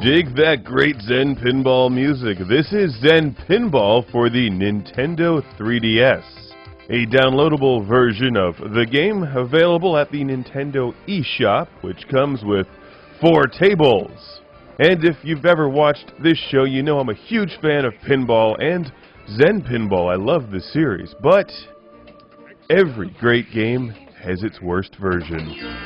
Dig that great Zen pinball music. This is Zen Pinball for the Nintendo 3DS. A downloadable version of the game available at the Nintendo eShop, which comes with 4 tables. And if you've ever watched this show, you know I'm a huge fan of pinball and Zen Pinball. I love the series, but every great game has its worst version.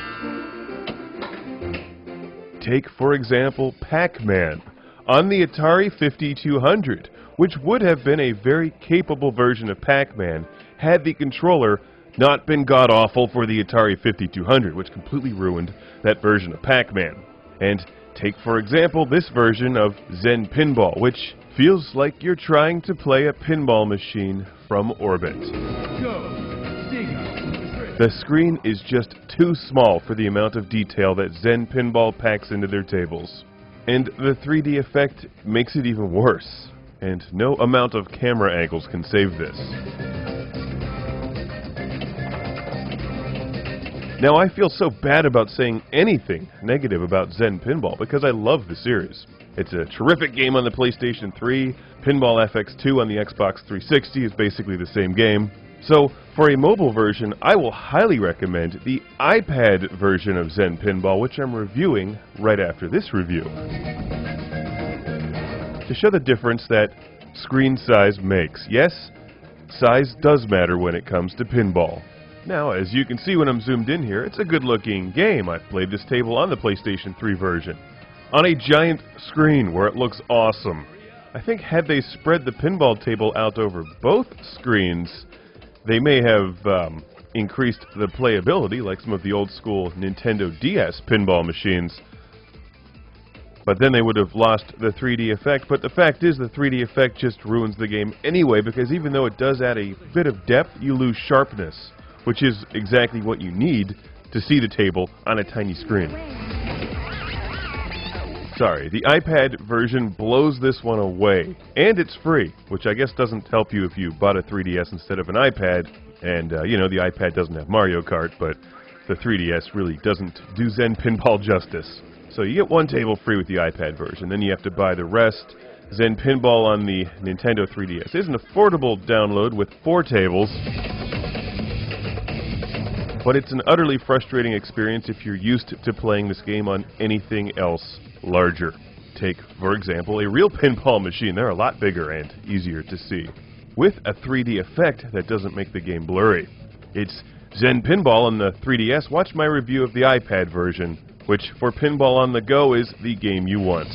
Take, for example, Pac-Man on the Atari 5200, which would have been a very capable version of Pac-Man had the controller not been god-awful for the Atari 5200, which completely ruined that version of Pac-Man. And take, for example, this version of Zen Pinball, which feels like you're trying to play a pinball machine from orbit. Go. The screen is just too small for the amount of detail that Zen Pinball packs into their tables. And the 3D effect makes it even worse. And no amount of camera angles can save this. Now, I feel so bad about saying anything negative about Zen Pinball because I love the series. It's a terrific game on the PlayStation 3. Pinball FX2 on the Xbox 360 is basically the same game. So, for a mobile version, I will highly recommend the iPad version of Zen Pinball, which I'm reviewing right after this review. To show the difference that screen size makes. Yes, size does matter when it comes to pinball. Now, as you can see when I'm zoomed in here, it's a good-looking game. I've played this table on the PlayStation 3 version, on a giant screen where it looks awesome. I think had they spread the pinball table out over both screens, they may have increased the playability like some of the old-school Nintendo DS pinball machines. But then they would have lost the 3D effect. But the fact is, the 3D effect just ruins the game anyway, because even though it does add a bit of depth, you lose sharpness, which is exactly what you need to see the table on a tiny screen. Sorry, the iPad version blows this one away, and it's free, which I guess doesn't help you if you bought a 3DS instead of an iPad, and, you know, the iPad doesn't have Mario Kart, but the 3DS really doesn't do Zen Pinball justice. So you get one table free with the iPad version, then you have to buy the rest. Zen Pinball on the Nintendo 3DS is an affordable download with 4 tables, but it's an utterly frustrating experience if you're used to playing this game on anything else larger. Take, for example, a real pinball machine. They're a lot bigger and easier to see, with a 3D effect that doesn't make the game blurry. It's Zen Pinball on the 3DS. Watch my review of the iPad version, which for pinball on the go is the game you want.